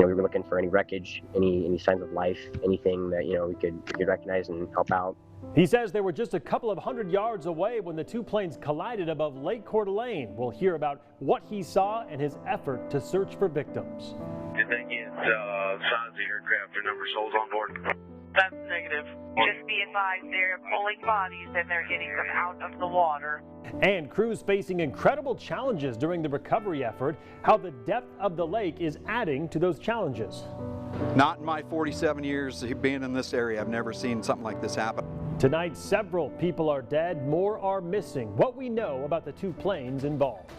we were looking for any wreckage, any signs of life, anything that we could recognize and help out. He says they were just a couple of hundred yards away when the two planes collided above Lake Coeur d'Alene. We'll hear about what he saw and his effort to search for victims. Did they get size of the aircraft or number of souls on board? That's negative. Just be advised, they're pulling bodies and they're getting them out of the water. And crews facing incredible challenges during the recovery effort. How the depth of the lake is adding to those challenges. Not in my 47 years being in this area. I've never seen something like this happen. Tonight, several people are dead, more are missing. What we know about the two planes involved.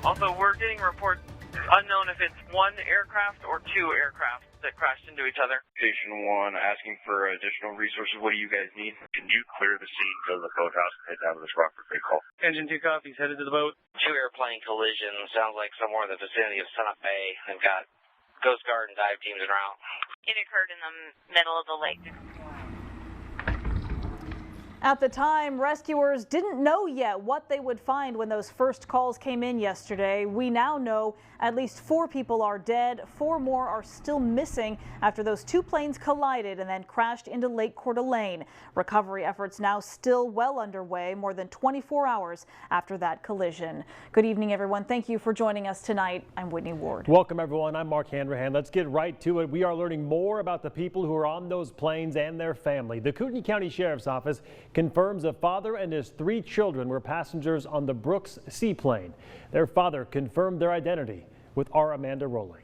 Also, we're getting reports unknown if it's one aircraft or two aircraft that crashed into each other. Station 1 asking for additional resources. What do you guys need? Can you clear the scene so the boathouse can head down to this Rockford Bay call? Engine 2 copies, headed to the boat. Two airplane collisions. Sounds like somewhere in the vicinity of Summit Bay. They've got Coast Guard and dive teams en route. It occurred in the middle of the lake. At the time, rescuers didn't know yet what they would find when those first calls came in yesterday. We now know at least 4 people are dead. 4 more are still missing after those two planes collided and then crashed into Lake Coeur d'Alene. Recovery efforts now still well underway, more than 24 hours after that collision. Good evening, everyone. Thank you for joining us tonight. I'm Whitney Ward. Welcome, everyone. I'm Mark Hanrahan. Let's get right to it. We are learning more about the people who are on those planes and their family. The Kootenai County Sheriff's Office confirms a father and his 3 children were passengers on the Brooks seaplane. Their father confirmed their identity with our Amanda Rowley.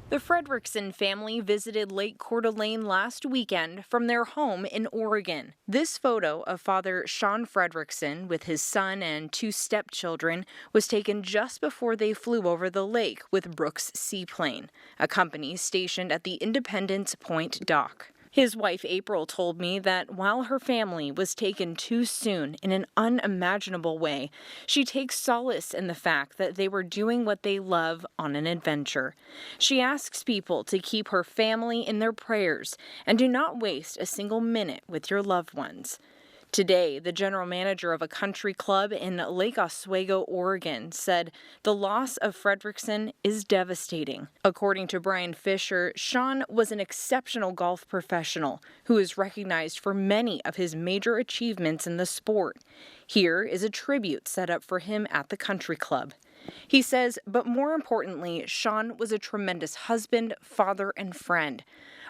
The Fredrickson family visited Lake Coeur d'Alene last weekend from their home in Oregon. This photo of Father Sean Fredrickson with his son and 2 stepchildren was taken just before they flew over the lake with Brooks Seaplane, a company stationed at the Independence Point dock. His wife April told me that while her family was taken too soon in an unimaginable way, she takes solace in the fact that they were doing what they love on an adventure. She asks people to keep her family in their prayers and do not waste a single minute with your loved ones. Today, the general manager of a country club in Lake Oswego, Oregon, said the loss of Fredrickson is devastating. According to Brian Fisher, Sean was an exceptional golf professional who is recognized for many of his major achievements in the sport. Here is a tribute set up for him at the country club. He says, but more importantly, Sean was a tremendous husband, father, and friend.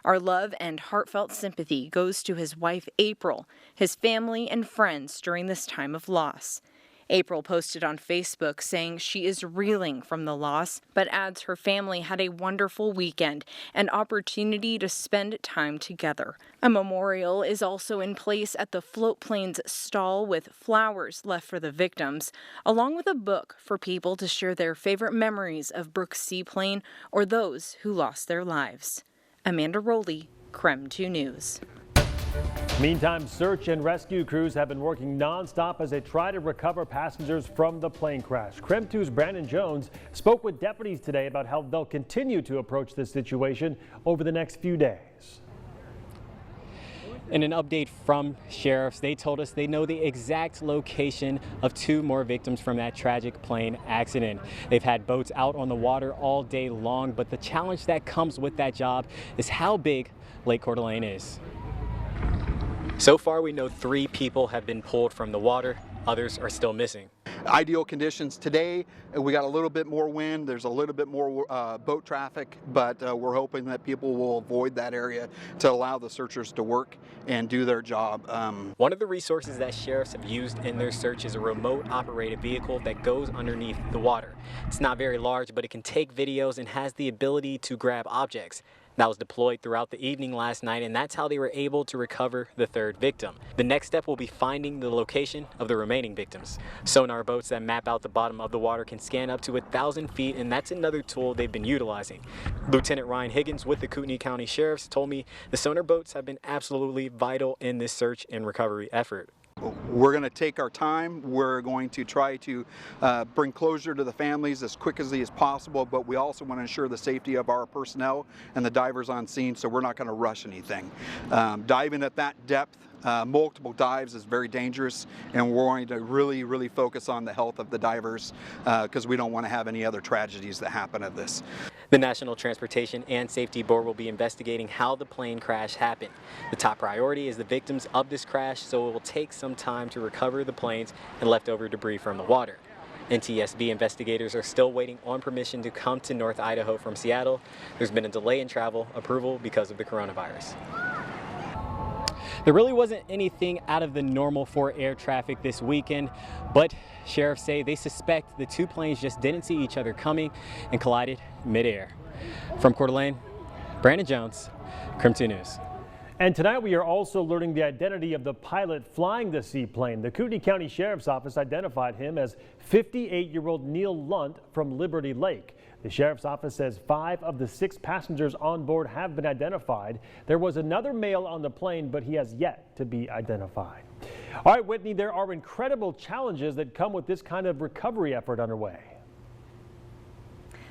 Our love and heartfelt sympathy goes to his wife, April, his family, and friends during this time of loss. April posted on Facebook saying she is reeling from the loss, but adds her family had a wonderful weekend and opportunity to spend time together. A memorial is also in place at the float plane's stall with flowers left for the victims, along with a book for people to share their favorite memories of Brooks Seaplane or those who lost their lives. Amanda Rowley, KREM 2 News. Meantime, search and rescue crews have been working nonstop as they try to recover passengers from the plane crash. KREM 2's Brandon Jones spoke with deputies today about how they'll continue to approach this situation over the next few days. In an update from sheriffs, they told us they know the exact location of 2 more victims from that tragic plane accident. They've had boats out on the water all day long, but the challenge that comes with that job is how big Lake Coeur d'Alene is. So far, we know 3 people have been pulled from the water. Others are still missing. Ideal conditions today, we got a little bit more wind, there's a little bit more boat traffic, but we're hoping that people will avoid that area to allow the searchers to work and do their job. One of the resources that sheriffs have used in their search is a remote operated vehicle that goes underneath the water. It's not very large, but it can take videos and has the ability to grab objects. That was deployed throughout the evening last night, and that's how they were able to recover the 3rd victim. The next step will be finding the location of the remaining victims. Sonar boats that map out the bottom of the water can scan up to 1,000 feet, and that's another tool they've been utilizing. Lieutenant Ryan Higgins with the Kootenai County Sheriffs told me the sonar boats have been absolutely vital in this search and recovery effort. We're going to take our time. We're going to try to bring closure to the families as quickly as possible, but we also want to ensure the safety of our personnel and the divers on scene, so we're not going to rush anything. Diving at that depth multiple dives is very dangerous, and we're wanting to really focus on the health of the divers because we don't want to have any other tragedies that happen at this. The National Transportation and Safety Board will be investigating how the plane crash happened. The top priority is the victims of this crash, so it will take some time to recover the planes and leftover debris from the water. NTSB investigators are still waiting on permission to come to North Idaho from Seattle. There's been a delay in travel approval because of the coronavirus. There really wasn't anything out of the normal for air traffic this weekend, but sheriffs say they suspect the two planes just didn't see each other coming and collided midair. From Coeur d'Alene, Brandon Jones, KREM 2 News. And tonight we are also learning the identity of the pilot flying the seaplane. The Kootenai County Sheriff's Office identified him as 58-year-old Neil Lunt from Liberty Lake. The Sheriff's Office says 5 of the 6 passengers on board have been identified. There was another male on the plane, but he has yet to be identified. All right, Whitney, there are incredible challenges that come with this kind of recovery effort underway.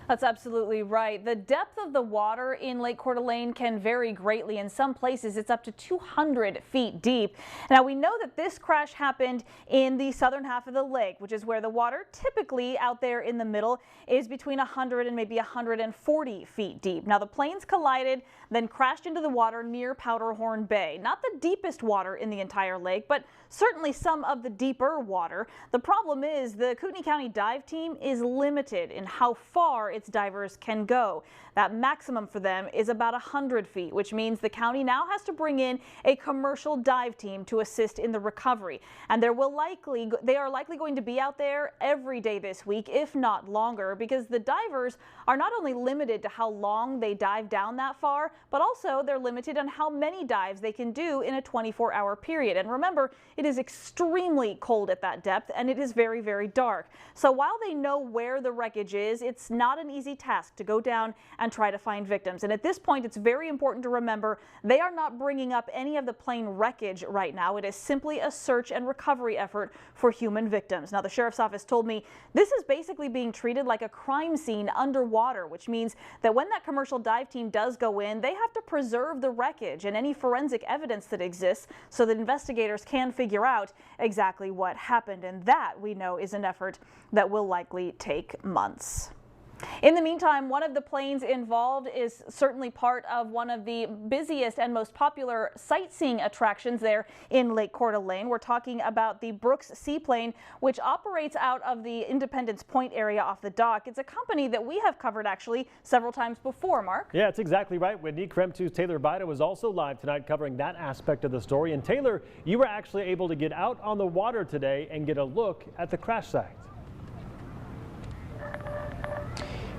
That's absolutely right. The depth of the water in Lake Coeur d'Alene can vary greatly. In some places, it's up to 200 feet deep. Now, we know that this crash happened in the southern half of the lake, which is where the water typically out there in the middle is between 100 and maybe 140 feet deep. Now, the planes collided, then crashed into the water near Powderhorn Bay. Not the deepest water in the entire lake, but certainly some of the deeper water. The problem is the Kootenai County dive team is limited in how far its divers can go. That maximum for them is about 100 feet, which means the county now has to bring in a commercial dive team to assist in the recovery. And they are likely going to be out there every day this week, if not longer, because the divers are not only limited to how long they dive down that far, but also they're limited on how many dives they can do in a 24-hour period. And remember, it is extremely cold at that depth, and it is very, very dark. So while they know where the wreckage is, it's not an easy task to go down and try to find victims. And at this point, it's very important to remember they are not bringing up any of the plane wreckage right now. It is simply a search and recovery effort for human victims. Now, the Sheriff's Office told me this is basically being treated like a crime scene underwater, which means that when that commercial dive team does go in, they have to preserve the wreckage and any forensic evidence that exists so that investigators can figure out exactly what happened. And that, we know, is an effort that will likely take months. In the meantime, one of the planes involved is certainly part of one of the busiest and most popular sightseeing attractions there in Lake Coeur d'Alene. We're talking about the Brooks Seaplane, which operates out of the Independence Point area off the dock. It's a company that we have covered actually several times before, Mark. Yeah, it's exactly right, Whitney. KREM 2's Taylor Vida was also live tonight covering that aspect of the story. And Taylor, you were actually able to get out on the water today and get a look at the crash site.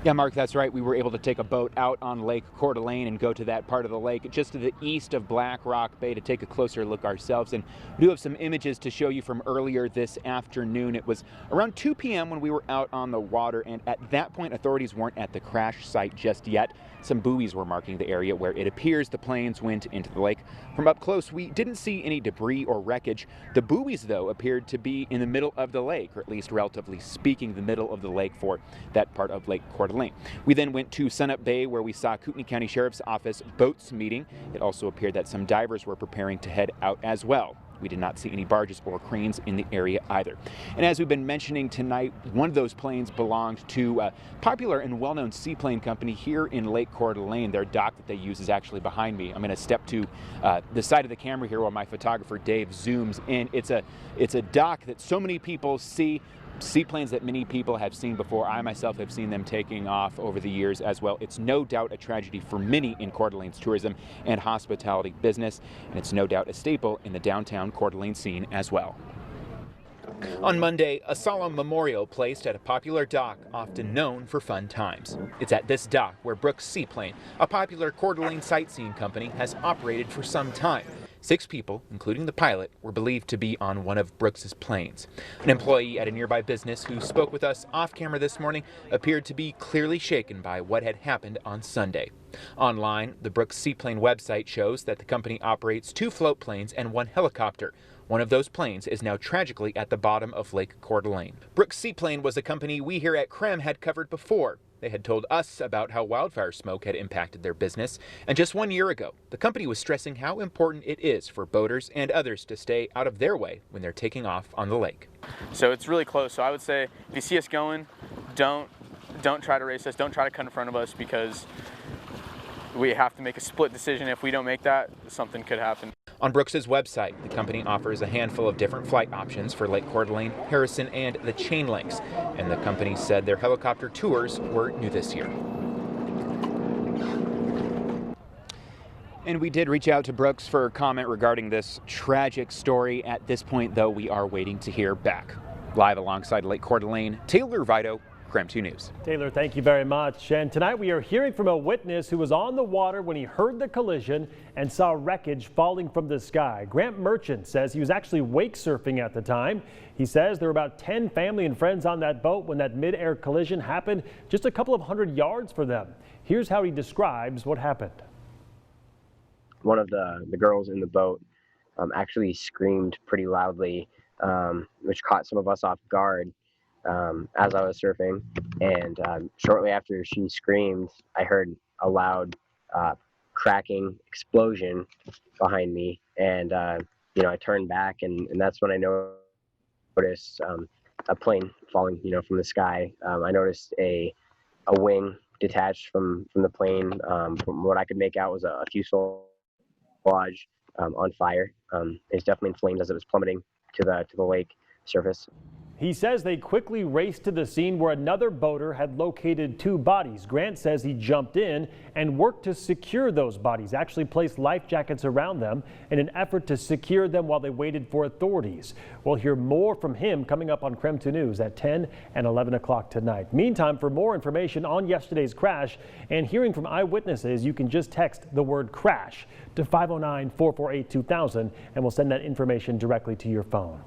Yeah, Mark, that's right. We were able to take a boat out on Lake Coeur d'Alene and go to that part of the lake just to the east of Black Rock Bay to take a closer look ourselves. And we do have some images to show you from earlier this afternoon. It was around 2 p.m. when we were out on the water, and at that point, authorities weren't at the crash site just yet. Some buoys were marking the area where it appears the planes went into the lake. From up close, we didn't see any debris or wreckage. The buoys, though, appeared to be in the middle of the lake, or at least relatively speaking, the middle of the lake for that part of Lake Coeur d'Alene. We then went to Sunup Bay, where we saw Kootenai County Sheriff's Office boats meeting. It also appeared that some divers were preparing to head out as well. We did not see any barges or cranes in the area either. And as we've been mentioning tonight, one of those planes belonged to a popular and well-known seaplane company here in Lake Coeur d'Alene. Their dock that they use is actually behind me. I'm going to step to the side of the camera here while my photographer Dave zooms in. It's a dock that so many people see. Seaplanes that many people have seen before. I myself have seen them taking off over the years as well. It's no doubt a tragedy for many in Coeur d'Alene's tourism and hospitality business, and it's no doubt a staple in the downtown Coeur d'Alene scene as well. On Monday, a solemn memorial placed at a popular dock often known for fun times. It's at this dock where Brooks Seaplane, a popular Coeur d'Alene sightseeing company, has operated for some time. 6 people, including the pilot, were believed to be on one of Brooks's planes. An employee at a nearby business who spoke with us off camera this morning appeared to be clearly shaken by what had happened on Sunday. Online, the Brooks Seaplane website shows that the company operates 2 float planes and 1 helicopter. One of those planes is now tragically at the bottom of Lake Coeur d'Alene. Brooks Seaplane was a company we here at KREM had covered before. They had told us about how wildfire smoke had impacted their business, and just 1 year ago, the company was stressing how important it is for boaters and others to stay out of their way when they're taking off on the lake. So it's really close. So I would say if you see us going, don't try to race us. Don't try to cut in front of us, because we have to make a split decision. If we don't make that, something could happen. On Brooks's website, the company offers a handful of different flight options for Lake Coeur d'Alene, Harrison, and the Chain Links. And the company said their helicopter tours were new this year. And we did reach out to Brooks for comment regarding this tragic story. At this point, though, we are waiting to hear back. Live alongside Lake Coeur d'Alene, Taylor Vito, KREM 2 News. Taylor, thank you very much. And tonight we are hearing from a witness who was on the water when he heard the collision and saw wreckage falling from the sky. Grant Merchant says he was actually wake surfing at the time. He says there were about 10 family and friends on that boat when that mid-air collision happened, just a couple of 100 yards for them. Here's how he describes what happened. One of the girls in the boat actually screamed pretty loudly, which caught some of us off guard. As I was surfing, and shortly after she screamed, I heard a loud cracking explosion behind me, and I turned back, and that's when I noticed a plane falling, from the sky. I noticed a wing detached from the plane. From what I could make out was a fuselage on fire. It's definitely in flames as it was plummeting to the lake surface. He says they quickly raced to the scene where another boater had located 2 bodies. Grant says he jumped in and worked to secure those bodies, actually placed life jackets around them in an effort to secure them while they waited for authorities. We'll hear more from him coming up on KREM 2 News at 10 and 11 o'clock tonight. Meantime, for more information on yesterday's crash and hearing from eyewitnesses, you can just text the word crash to 509-448-2000 and we'll send that information directly to your phone.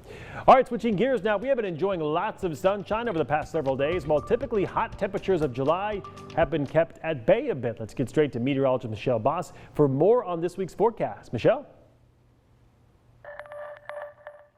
All right, switching gears now. We have been enjoying lots of sunshine over the past several days, while typically hot temperatures of July have been kept at bay a bit. Let's get straight to meteorologist Michelle Boss for more on this week's forecast. Michelle?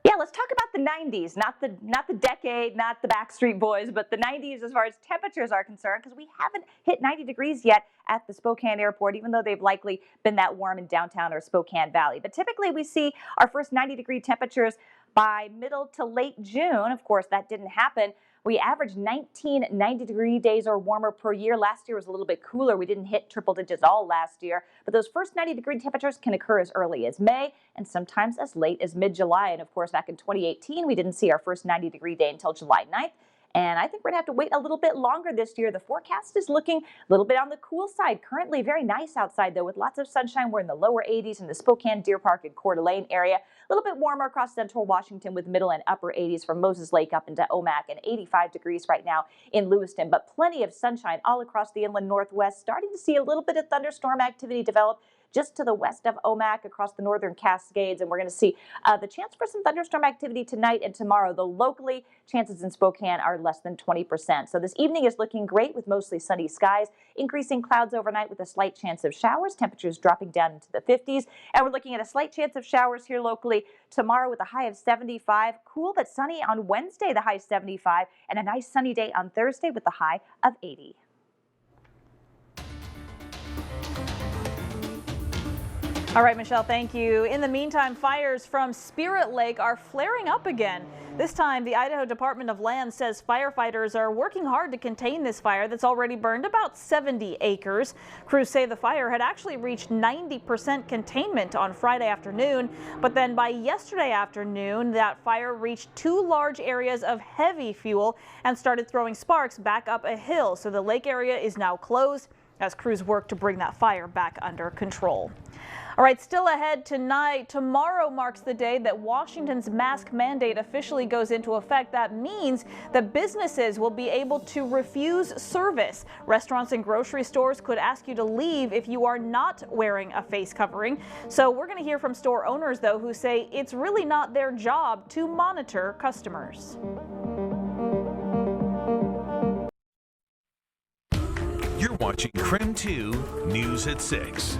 Yeah, let's talk about the 90s, not the decade, not the Backstreet Boys, but the 90s as far as temperatures are concerned, because we haven't hit 90 degrees yet at the Spokane airport, even though they've likely been that warm in downtown or Spokane Valley. But typically we see our first 90-degree temperatures by middle to late June. Of course, that didn't happen. We averaged 19 90-degree days or warmer per year. Last year was a little bit cooler. We didn't hit triple digits all last year. But those first 90-degree temperatures can occur as early as May and sometimes as late as mid-July. And of course, back in 2018, we didn't see our first 90-degree day until July 9th. And I think we're going to have to wait a little bit longer this year. The forecast is looking a little bit on the cool side. Currently very nice outside, though, with lots of sunshine. We're in the lower 80s in the Spokane, Deer Park, and Coeur d'Alene area. A little bit warmer across central Washington with middle and upper 80s from Moses Lake up into Omak, and 85 degrees right now in Lewiston. But plenty of sunshine all across the inland northwest. Starting to see a little bit of thunderstorm activity develop just to the west of Omak across the northern Cascades. And we're going to see the chance for some thunderstorm activity tonight and tomorrow, though locally chances in Spokane are less than 20%. So this evening is looking great with mostly sunny skies, increasing clouds overnight with a slight chance of showers, temperatures dropping down into the 50s. And we're looking at a slight chance of showers here locally tomorrow with a high of 75. Cool but sunny on Wednesday, the high 75, and a nice sunny day on Thursday with the high of 80. All right, Michelle, thank you. In the meantime, fires from Spirit Lake are flaring up again. This time, the Idaho Department of Land says firefighters are working hard to contain this fire that's already burned about 70 acres. Crews say the fire had actually reached 90% containment on Friday afternoon, but then by yesterday afternoon, that fire reached 2 large areas of heavy fuel and started throwing sparks back up a hill. So the lake area is now closed as crews work to bring that fire back under control. All right, still ahead tonight. Tomorrow marks the day that Washington's mask mandate officially goes into effect. That means that businesses will be able to refuse service. Restaurants and grocery stores could ask you to leave if you are not wearing a face covering. So we're going to hear from store owners, though, who say it's really not their job to monitor customers. You're watching KREM 2 News at 6.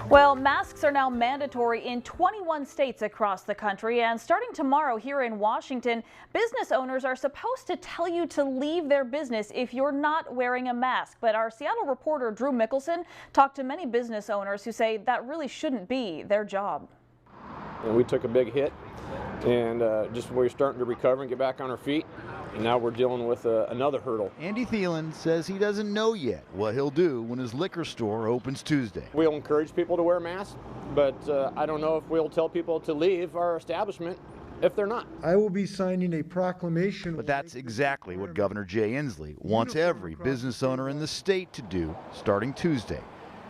Well, masks are now mandatory in 21 states across the country, and starting tomorrow here in Washington, business owners are supposed to tell you to leave their business if you're not wearing a mask. But our Seattle reporter Drew Mickelson talked to many business owners who say that really shouldn't be their job. And we took a big hit, and just we're starting to recover and get back on our feet. And now we're dealing with another hurdle. Andy Thielen says he doesn't know yet what he'll do when his liquor store opens Tuesday. We'll encourage people to wear masks, but I don't know if we'll tell people to leave our establishment if they're not. I will be signing a proclamation. But that's exactly what Governor Jay Inslee wants every business owner in the state to do starting Tuesday.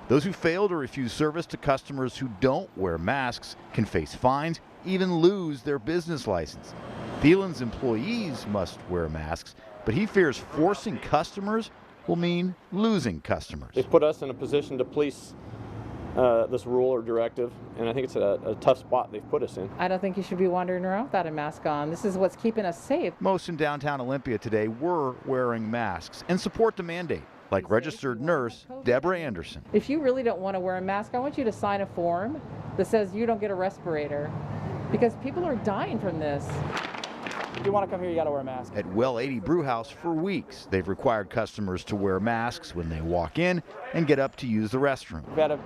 Those who fail to refuse service to customers who don't wear masks can face fines, even lose their business license. Thielen's employees must wear masks, but he fears forcing customers will mean losing customers. They've put us in a position to police this rule or directive, and I think it's a tough spot they've put us in. I don't think you should be wandering around without a mask on. This is what's keeping us safe. Most in downtown Olympia today were wearing masks and support the mandate, like registered nurse Deborah Anderson. If you really don't want to wear a mask, I want you to sign a form that says you don't get a respirator, because people are dying from this. If you want to come here, you got to wear a mask. At Well 80 Brewhouse for weeks, they've required customers to wear masks when they walk in and get up to use the restroom. We've had a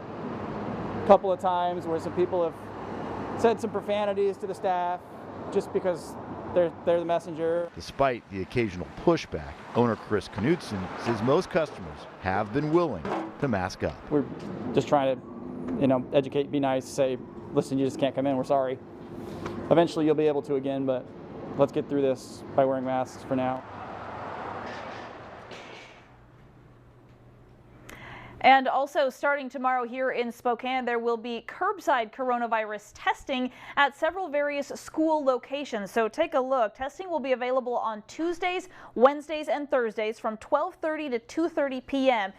couple of times where some people have said some profanities to the staff just because they're the messenger. Despite the occasional pushback, owner Chris Knudsen says most customers have been willing to mask up. We're just trying to, educate, be nice, say, listen, you just can't come in, we're sorry. Eventually you'll be able to again, but let's get through this by wearing masks for now. And also starting tomorrow here in Spokane, there will be curbside coronavirus testing at several various school locations. So take a look. Testing will be available on Tuesdays, Wednesdays, and Thursdays from 12:30 to 2:30 p.m.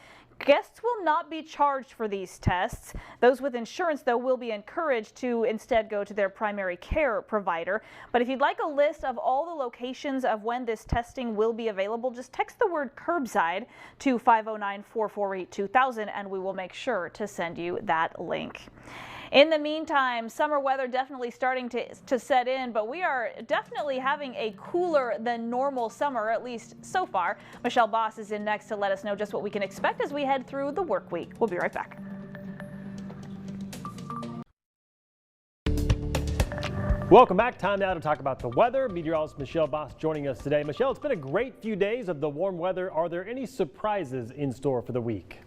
Guests will not be charged for these tests. Those with insurance, though, will be encouraged to instead go to their primary care provider. But if you'd like a list of all the locations of when this testing will be available, just text the word curbside to 509-448-2000 and we will make sure to send you that link. In the meantime, summer weather definitely starting to set in, but we are definitely having a cooler than normal summer, at least so far. Michelle Boss is in next to let us know just what we can expect as we head through the work week. We'll be right back. Welcome back. Time now to talk about the weather. Meteorologist Michelle Boss joining us today. Michelle, it's been a great few days of the warm weather. Are there any surprises in store for the week?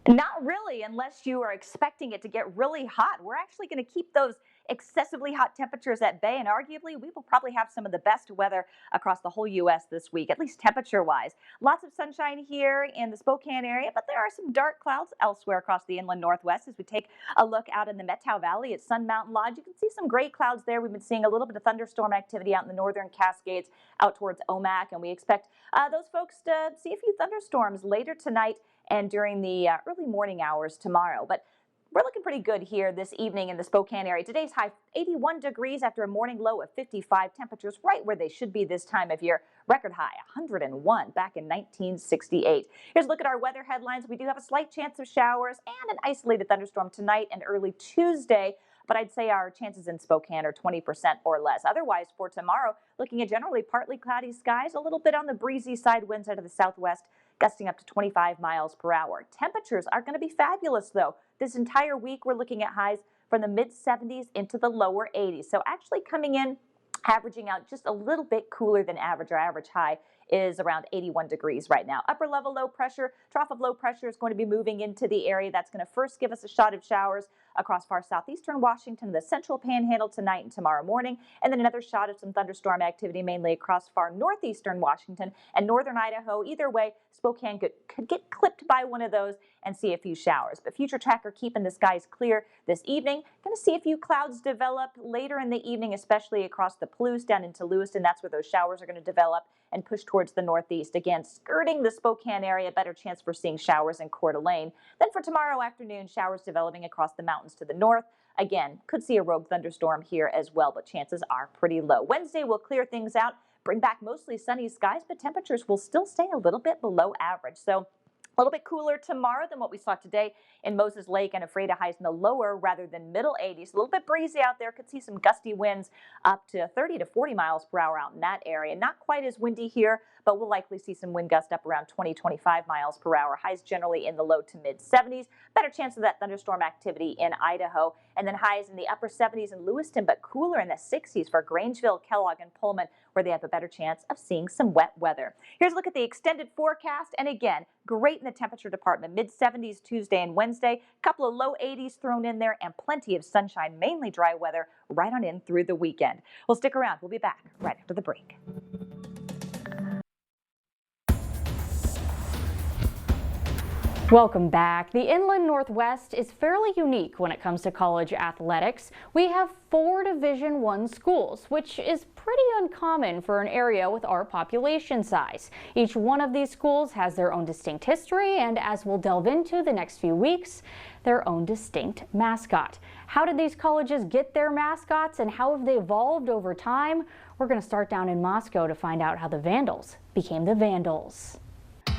Not really, unless you are expecting it to get really hot. We're actually going to keep those excessively hot temperatures at bay, and arguably we will probably have some of the best weather across the whole U.S. this week, at least temperature-wise. Lots of sunshine here in the Spokane area, but there are some dark clouds elsewhere across the inland northwest. As we take a look out in the Methow Valley at Sun Mountain Lodge, you can see some gray clouds there. We've been seeing a little bit of thunderstorm activity out in the northern Cascades out towards Omak, and we expect those folks to see a few thunderstorms later tonight and during the early morning hours tomorrow. But we're looking pretty good here this evening in the Spokane area. Today's high 81 degrees after a morning low of 55. Temperatures right where they should be this time of year. Record high 101 back in 1968. Here's a look at our weather headlines. We do have a slight chance of showers and an isolated thunderstorm tonight and early Tuesday, but I'd say our chances in Spokane are 20% or less. Otherwise, for tomorrow, looking at generally partly cloudy skies, a little bit on the breezy side, winds out of the southwest, gusting up to 25 miles per hour. Temperatures are going to be fabulous, though. This entire week, we're looking at highs from the mid-70s into the lower 80s. So actually coming in, averaging out just a little bit cooler than average. Our average high is around 81 degrees right now. Upper level low pressure, trough of low pressure is going to be moving into the area. That's going to first give us a shot of showers across far southeastern Washington, the central panhandle tonight and tomorrow morning, and then another shot of some thunderstorm activity mainly across far northeastern Washington and northern Idaho. Either way, Spokane could get clipped by one of those and see a few showers. But Future Tracker keeping the skies clear this evening. Going to see a few clouds develop later in the evening, especially across the Palouse down into Lewiston. That's where those showers are going to develop and push towards the northeast. Again, skirting the Spokane area, better chance for seeing showers in Coeur d'Alene. Then for tomorrow afternoon, showers developing across the mountains to the north. Again, could see a rogue thunderstorm here as well, but chances are pretty low. Wednesday will clear things out, bring back mostly sunny skies, but temperatures will still stay a little bit below average. So A little bit cooler tomorrow than what we saw today in Moses Lake, and Ephrata highs in the lower rather than middle 80s. A little bit breezy out there. Could see some gusty winds up to 30 to 40 miles per hour out in that area. Not quite as windy here, but we'll likely see some wind gusts up around 20, 25 miles per hour. Highs generally in the low to mid 70s. Better chance of that thunderstorm activity in Idaho. And then highs in the upper 70s in Lewiston, but cooler in the 60s for Grangeville, Kellogg, and Pullman, where they have a better chance of seeing some wet weather. Here's a look at the extended forecast. And again, great in the temperature department. Mid 70s Tuesday and Wednesday. A couple of low 80s thrown in there and plenty of sunshine, mainly dry weather right on in through the weekend. Well, stick around. We'll be back right after the break. Welcome back. The Inland Northwest is fairly unique when it comes to college athletics. We have 4 Division I schools, which is pretty uncommon for an area with our population size. Each one of these schools has their own distinct history and, as we'll delve into the next few weeks, their own distinct mascot. How did these colleges get their mascots and how have they evolved over time? We're going to start down in Moscow to find out how the Vandals became the Vandals.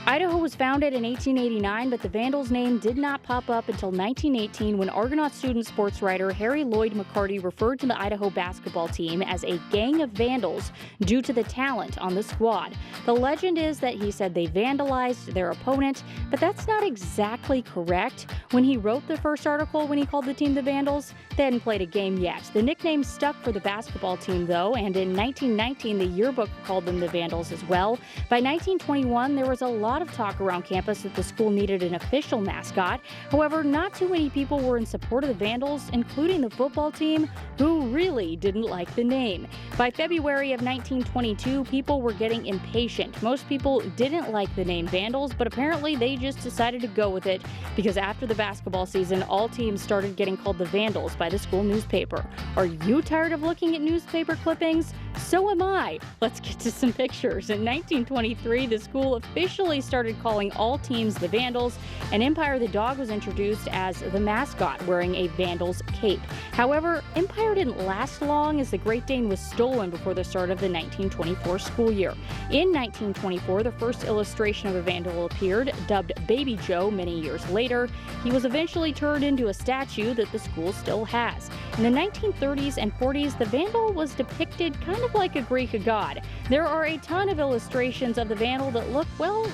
Idaho was founded in 1889, but the Vandals name did not pop up until 1918 when Argonaut student sports writer Harry Lloyd McCarty referred to the Idaho basketball team as a gang of vandals due to the talent on the squad. The legend is that he said they vandalized their opponent, but that's not exactly correct. When he wrote the first article when he called the team the Vandals, they hadn't played a game yet. The nickname stuck for the basketball team though, and in 1919 the yearbook called them the Vandals as well. By 1921 there was a lot of talk around campus that the school needed an official mascot. However, not too many people were in support of the Vandals, including the football team, who really didn't like the name. By February of 1922, people were getting impatient. Most people didn't like the name Vandals, but apparently they just decided to go with it because after the basketball season, all teams started getting called the Vandals by the school newspaper. Are you tired of looking at newspaper clippings? So am I. Let's get to some pictures. In 1923, the school officially started calling all teams the Vandals, and Empire the dog was introduced as the mascot, wearing a Vandals cape. However, Empire didn't last long as the Great Dane was stolen before the start of the 1924 school year. In 1924, the first illustration of a Vandal appeared, dubbed Baby Joe many years later. He was eventually turned into a statue that the school still has. In the 1930s and 40s, the Vandal was depicted kind of like a Greek god. There are a ton of illustrations of the Vandal that look, well,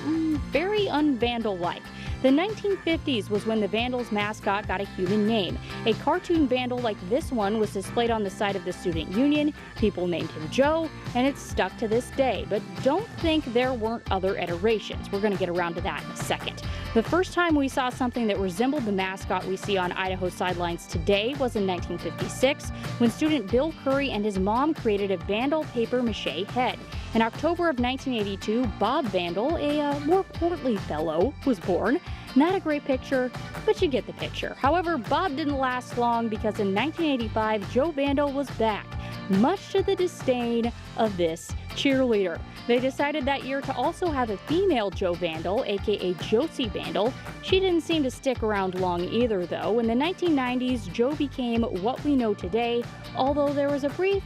very un-Vandal-like. The 1950s was when the Vandals mascot got a human name. A cartoon Vandal like this one was displayed on the side of the student union. People named him Joe, and it's stuck to this day. But don't think there weren't other iterations. We're going to get around to that in a second. The first time we saw something that resembled the mascot we see on Idaho sidelines today was in 1956, when student Bill Curry and his mom created a Vandal paper mache head. In October of 1982, Bob Vandal, a more portly fellow, was born. Not a great picture, but you get the picture. However, Bob didn't last long because in 1985, Joe Vandal was back, much to the disdain of this cheerleader. They decided that year to also have a female Joe Vandal, aka Josie Vandal. She didn't seem to stick around long either, though. In the 1990s, Joe became what we know today, although there was a brief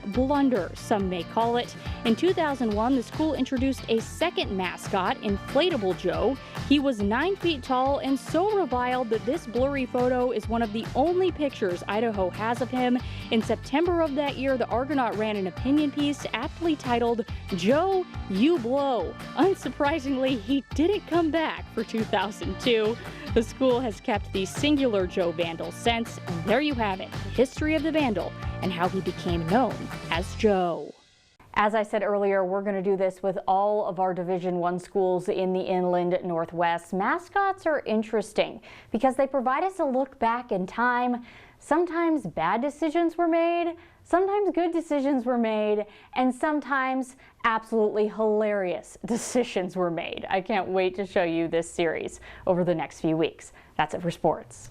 blunder, some may call it. In 2001, the school introduced a second mascot, Inflatable Joe. He was 9 feet tall and so reviled that this blurry photo is one of the only pictures Idaho has of him. In September of that year, the Argonaut ran an opinion piece aptly titled, "Joe, You Blow." Unsurprisingly, he didn't come back for 2002. The school has kept the singular Joe Vandal since, and there you have it, the history of the Vandal and how he became known as Joe. As I said earlier, we're going to do this with all of our Division I schools in the Inland Northwest. Mascots are interesting because they provide us a look back in time. Sometimes bad decisions were made, sometimes good decisions were made, and sometimes absolutely hilarious decisions were made. I can't wait to show you this series over the next few weeks. That's it for sports.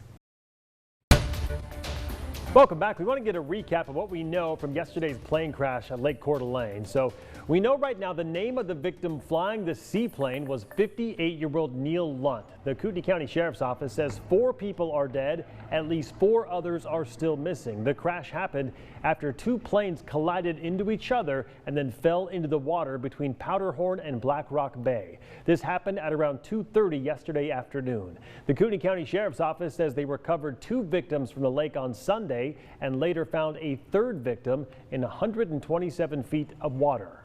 Welcome back. We want to get a recap of what we know from yesterday's plane crash at Lake Coeur d'Alene. So We know right now the name of the victim flying the seaplane was 58-year-old Neil Lunt. The Kootenai County Sheriff's Office says 4 people are dead, at least 4 others are still missing. The crash happened after 2 planes collided into each other and then fell into the water between Powderhorn and Black Rock Bay. This happened at around 2:30 yesterday afternoon. The Kootenai County Sheriff's Office says they recovered 2 victims from the lake on Sunday and later found a 3rd victim in 127 feet of water.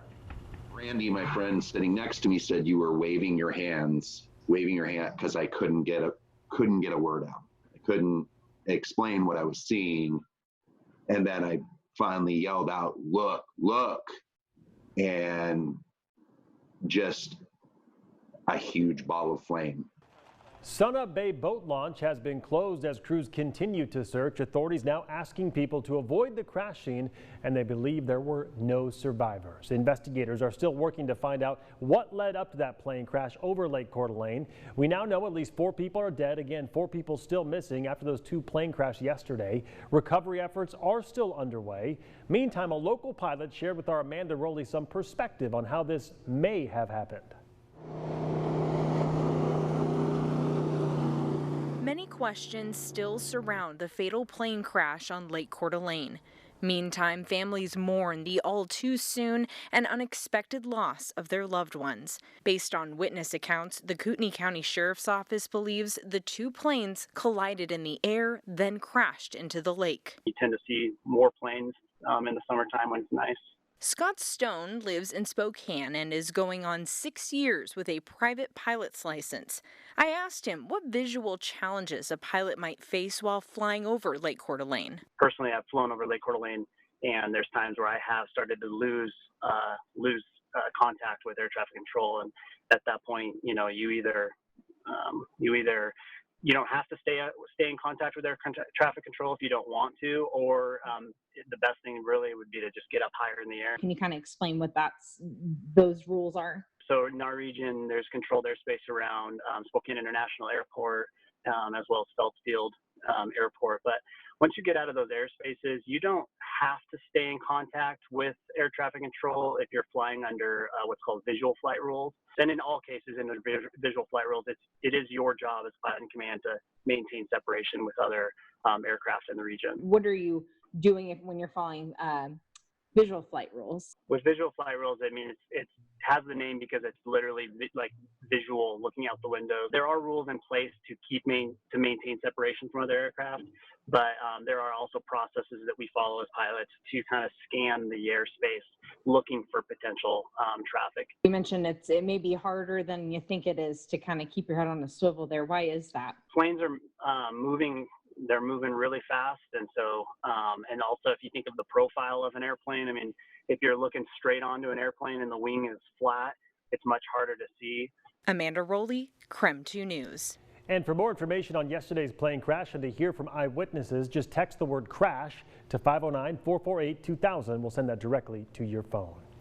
Randy, my friend sitting next to me, said you were waving your hand because I couldn't get a word out. I couldn't explain what I was seeing. And then I finally yelled out, "Look, look," and just a huge ball of flame. Sunup Bay boat launch has been closed as crews continue to search. Authorities now asking people to avoid the crash scene, and they believe there were no survivors. Investigators are still working to find out what led up to that plane crash over Lake Coeur d'Alene. We now know at least 4 people are dead. Again, 4 people still missing after those 2 plane crashes yesterday. Recovery efforts are still underway. Meantime, a local pilot shared with our Amanda Rowley some perspective on how this may have happened. Many questions still surround the fatal plane crash on Lake Coeur d'Alene. Meantime, families mourn the all too soon and unexpected loss of their loved ones. Based on witness accounts, the Kootenai County Sheriff's Office believes the 2 planes collided in the air, then crashed into the lake. You tend to see more planes in the summertime when it's nice. Scott Stone lives in Spokane and is going on 6 years with a private pilot's license. I asked him what visual challenges a pilot might face while flying over Lake Coeur d'Alene. Personally, I've flown over Lake Coeur d'Alene, and there's times where I have started to lose contact with air traffic control, and at that point, you don't have to stay in contact with air traffic control if you don't want to, or the best thing really would be to just get up higher in the air. Can you kind of explain what those rules are? So in our region, there's controlled airspace around Spokane International Airport, as well as Feltzfield Airport. But once you get out of those airspaces, you don't have to stay in contact with air traffic control if you're flying under what's called visual flight rules. And in all cases, in the visual flight rules, it is your job as pilot in command to maintain separation with other aircraft in the region. What are you doing when you're following visual flight rules? With visual flight rules, I mean, it has the name because it's literally like visual, looking out the window. There are rules in place to maintain separation from other aircraft, but there are also processes that we follow as pilots to kind of scan the airspace, looking for potential traffic. You mentioned it may be harder than you think it is to kind of keep your head on a swivel there. Why is that? Planes are moving. They're moving really fast, and so and also if you think of the profile of an airplane, I mean, if you're looking straight onto an airplane and the wing is flat, it's much harder to see. Amanda Rowley, KREM 2 News. And for more information on yesterday's plane crash and to hear from eyewitnesses, just text the word crash to 509-448-2000. We'll send that directly to your phone.